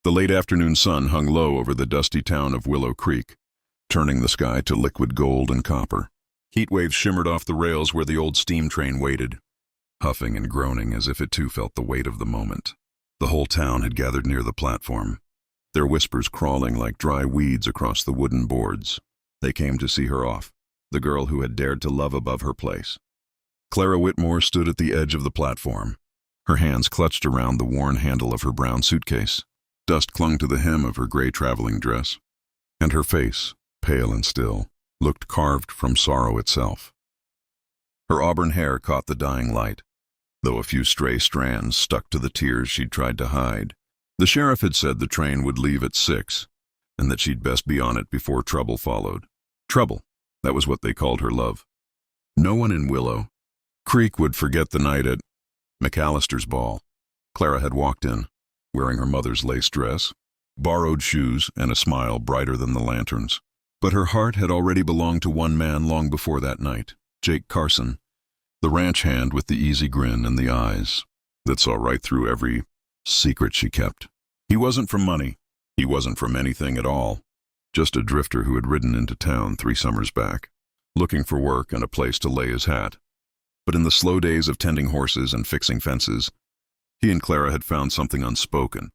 The late afternoon sun hung low over the dusty town of Willow Creek, turning the sky to liquid gold and copper. Heat waves shimmered off the rails where the old steam train waited, huffing and groaning as if it too felt the weight of the moment. The whole town had gathered near the platform, their whispers crawling like dry weeds across the wooden boards. They came to see her off, the girl who had dared to love above her place. Clara Whitmore stood at the edge of the platform, her hands clutched around the worn handle of her brown suitcase. Dust clung to the hem of her gray traveling dress, and her face, pale and still, looked carved from sorrow itself. Her auburn hair caught the dying light, though a few stray strands stuck to the tears she'd tried to hide. The sheriff had said the train would leave at 6, and that she'd best be on it before trouble followed. Trouble, that was what they called her love. No one in Willow Creek would forget the night at McAllister's ball. Clara had walked in, wearing her mother's lace dress, borrowed shoes, and a smile brighter than the lanterns. But her heart had already belonged to one man long before that night, Jake Carson, the ranch hand with the easy grin and the eyes that saw right through every secret she kept. He wasn't from money. He wasn't from anything at all. Just a drifter who had ridden into town 3 summers back, looking for work and a place to lay his hat. But in the slow days of tending horses and fixing fences, he and Clara had found something unspoken,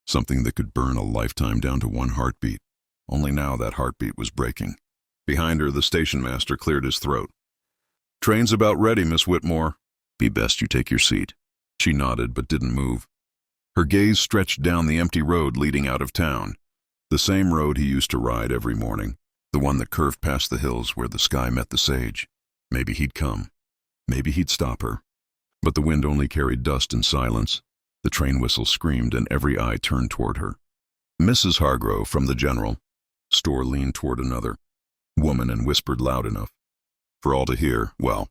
something that could burn a lifetime down to one heartbeat. Only now that heartbeat was breaking. Behind her, the station master cleared his throat. "Train's about ready, Miss Whitmore. Be best you take your seat." She nodded but didn't move. Her gaze stretched down the empty road leading out of town, the same road he used to ride every morning, the one that curved past the hills where the sky met the sage. Maybe he'd come. Maybe he'd stop her. But the wind only carried dust and silence. The train whistle screamed and every eye turned toward her. Mrs. Hargrove from the general store leaned toward another woman and whispered loud enough for all to hear. "Well,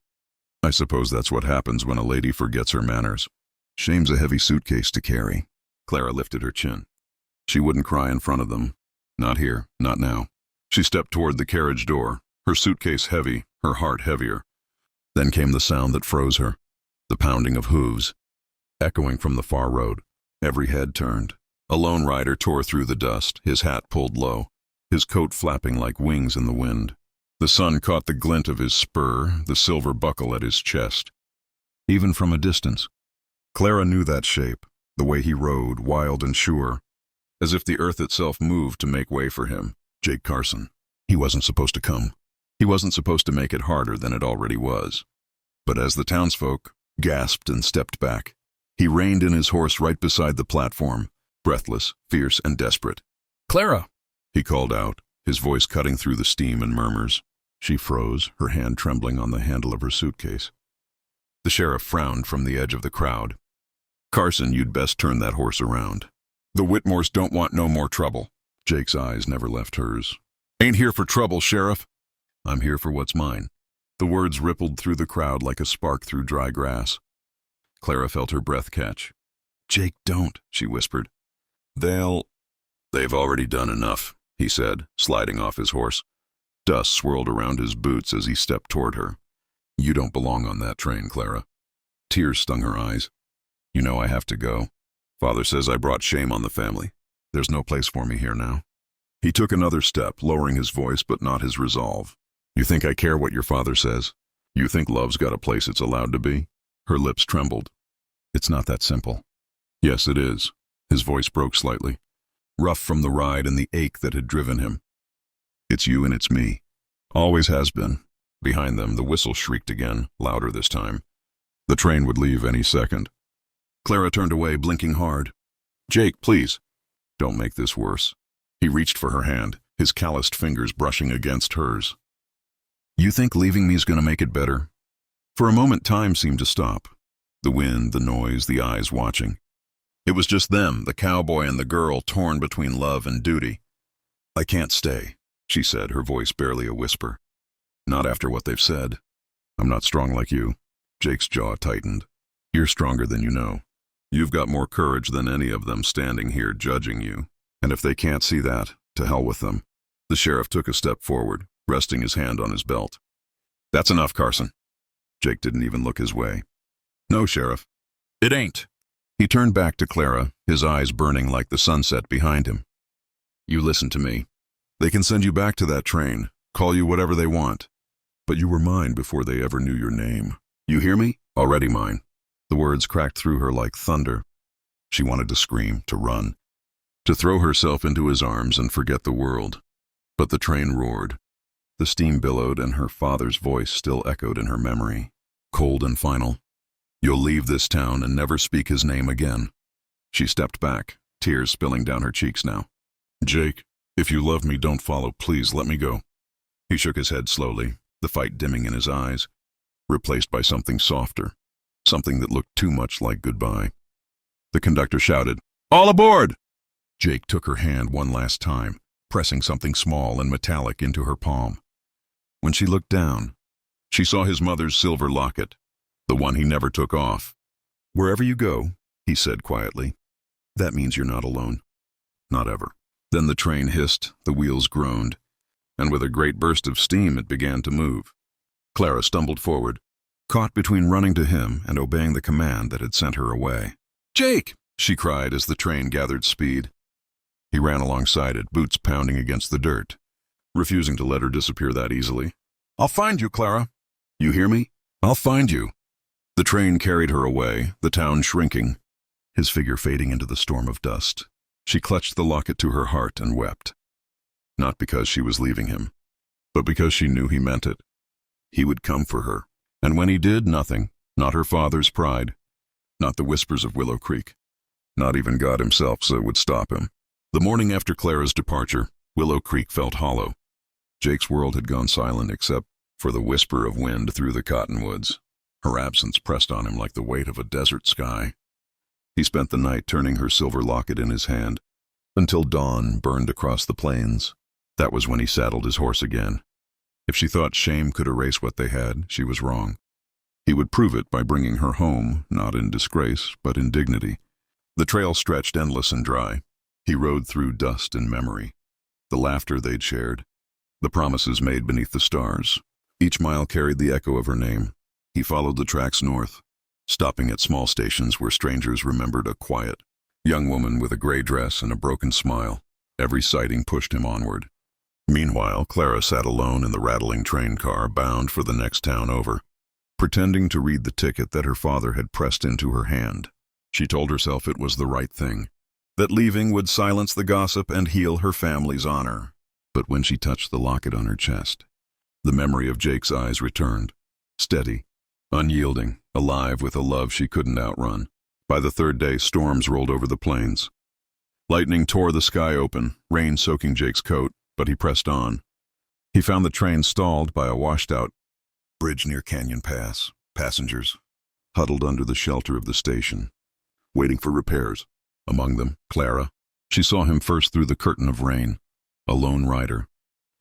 I suppose that's what happens when a lady forgets her manners. Shame's a heavy suitcase to carry." Clara lifted her chin. She wouldn't cry in front of them. Not here, not now. She stepped toward the carriage door, her suitcase heavy, her heart heavier. Then came the sound that froze her, the pounding of hooves, echoing from the far road. Every head turned. A lone rider tore through the dust, his hat pulled low, his coat flapping like wings in the wind. The sun caught the glint of his spur, the silver buckle at his chest. Even from a distance, Clara knew that shape, the way he rode, wild and sure, as if the earth itself moved to make way for him. Jake Carson. He wasn't supposed to come. He wasn't supposed to make it harder than it already was. But as the townsfolk gasped and stepped back, he reined in his horse right beside the platform, breathless, fierce, and desperate. "Clara!" he called out, his voice cutting through the steam and murmurs. She froze, her hand trembling on the handle of her suitcase. The sheriff frowned from the edge of the crowd. "Carson, you'd best turn that horse around. The Whitmores don't want no more trouble." Jake's eyes never left hers. "Ain't here for trouble, Sheriff. I'm here for what's mine." The words rippled through the crowd like a spark through dry grass. Clara felt her breath catch. "Jake, don't," she whispered. They've already done enough," he said, sliding off his horse. Dust swirled around his boots as he stepped toward her. "You don't belong on that train, Clara." Tears stung her eyes. "You know I have to go. Father says I brought shame on the family. There's no place for me here now." He took another step, lowering his voice but not his resolve. "You think I care what your father says? You think love's got a place it's allowed to be?" Her lips trembled. "It's not that simple." "Yes, it is." His voice broke slightly, rough from the ride and the ache that had driven him. "It's you and it's me. Always has been." Behind them, the whistle shrieked again, louder this time. The train would leave any second. Clara turned away, blinking hard. "Jake, please." "Don't make this worse." He reached for her hand, his calloused fingers brushing against hers. "You think leaving me's gonna make it better?" For a moment, time seemed to stop. The wind, the noise, the eyes watching. It was just them, the cowboy and the girl, torn between love and duty. "I can't stay," she said, her voice barely a whisper. "Not after what they've said. I'm not strong like you." Jake's jaw tightened. "You're stronger than you know. You've got more courage than any of them standing here judging you. And if they can't see that, to hell with them." The sheriff took a step forward, resting his hand on his belt. "That's enough, Carson." Jake didn't even look his way. "No, Sheriff. It ain't." He turned back to Clara, his eyes burning like the sunset behind him. You listen to me. They can send you back to that train, call you whatever they want. But you were mine before they ever knew your name. You hear me? Already mine. The words cracked through her like thunder. She wanted to scream, to run, to throw herself into his arms and forget the world. But the train roared. The steam billowed and her father's voice still echoed in her memory, cold and final. You'll leave this town and never speak his name again. She stepped back, tears spilling down her cheeks now. Jake, if you love me, don't follow. Please let me go. He shook his head slowly, the fight dimming in his eyes, replaced by something softer, something that looked too much like goodbye. The conductor shouted, All aboard! Jake took her hand one last time, pressing something small and metallic into her palm. When she looked down, she saw his mother's silver locket, the one he never took off. Wherever you go, he said quietly, that means you're not alone. Not ever. Then the train hissed, the wheels groaned, and with a great burst of steam it began to move. Clara stumbled forward, caught between running to him and obeying the command that had sent her away. Jake! She cried as the train gathered speed. He ran alongside it, boots pounding against the dirt, refusing to let her disappear that easily. I'll find you, Clara. You hear me? I'll find you. The train carried her away, the town shrinking, his figure fading into the storm of dust. She clutched the locket to her heart and wept. Not because she was leaving him, but because she knew he meant it. He would come for her, and when he did, nothing, not her father's pride, not the whispers of Willow Creek, not even God himself would stop him. The morning after Clara's departure, Willow Creek felt hollow. Jake's world had gone silent except for the whisper of wind through the cottonwoods. Her absence pressed on him like the weight of a desert sky. He spent the night turning her silver locket in his hand, until dawn burned across the plains. That was when he saddled his horse again. If she thought shame could erase what they had, she was wrong. He would prove it by bringing her home, not in disgrace, but in dignity. The trail stretched endless and dry. He rode through dust and memory, the laughter they'd shared, the promises made beneath the stars. Each mile carried the echo of her name. He followed the tracks north, stopping at small stations where strangers remembered a quiet, young woman with a gray dress and a broken smile. Every sighting pushed him onward. Meanwhile, Clara sat alone in the rattling train car bound for the next town over, pretending to read the ticket that her father had pressed into her hand. She told herself it was the right thing, that leaving would silence the gossip and heal her family's honor. But when she touched the locket on her chest, the memory of Jake's eyes returned, steady, unyielding, alive with a love she couldn't outrun. By the third day, storms rolled over the plains. Lightning tore the sky open, rain soaking Jake's coat, but he pressed on. He found the train stalled by a washed-out bridge near Canyon Pass. Passengers huddled under the shelter of the station, waiting for repairs. Among them, Clara. She saw him first through the curtain of rain, a lone rider,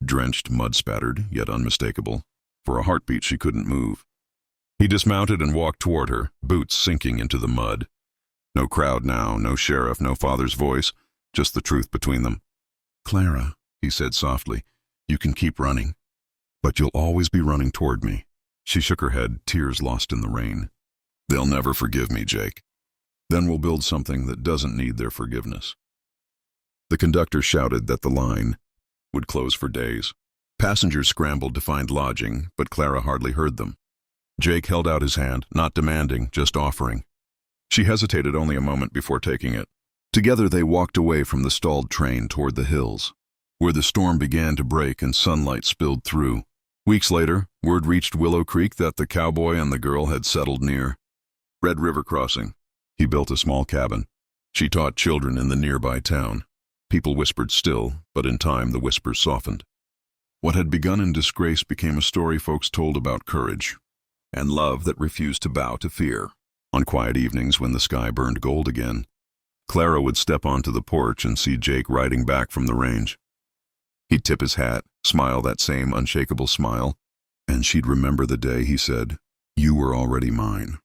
drenched, mud-spattered, yet unmistakable. For a heartbeat, she couldn't move. He dismounted and walked toward her, boots sinking into the mud. No crowd now, no sheriff, no father's voice, just the truth between them. Clara, he said softly, you can keep running, but you'll always be running toward me. She shook her head, tears lost in the rain. They'll never forgive me, Jake. Then we'll build something that doesn't need their forgiveness. The conductor shouted that the line would close for days. Passengers scrambled to find lodging, but Clara hardly heard them. Jake held out his hand, not demanding, just offering. She hesitated only a moment before taking it. Together they walked away from the stalled train toward the hills, where the storm began to break and sunlight spilled through. Weeks later, word reached Willow Creek that the cowboy and the girl had settled near Red River Crossing. He built a small cabin. She taught children in the nearby town. People whispered still, but in time the whispers softened. What had begun in disgrace became a story folks told about courage and love that refused to bow to fear. On quiet evenings when the sky burned gold again, Clara would step onto the porch and see Jake riding back from the range. He'd tip his hat, smile that same unshakable smile, and she'd remember the day he said, "You were already mine."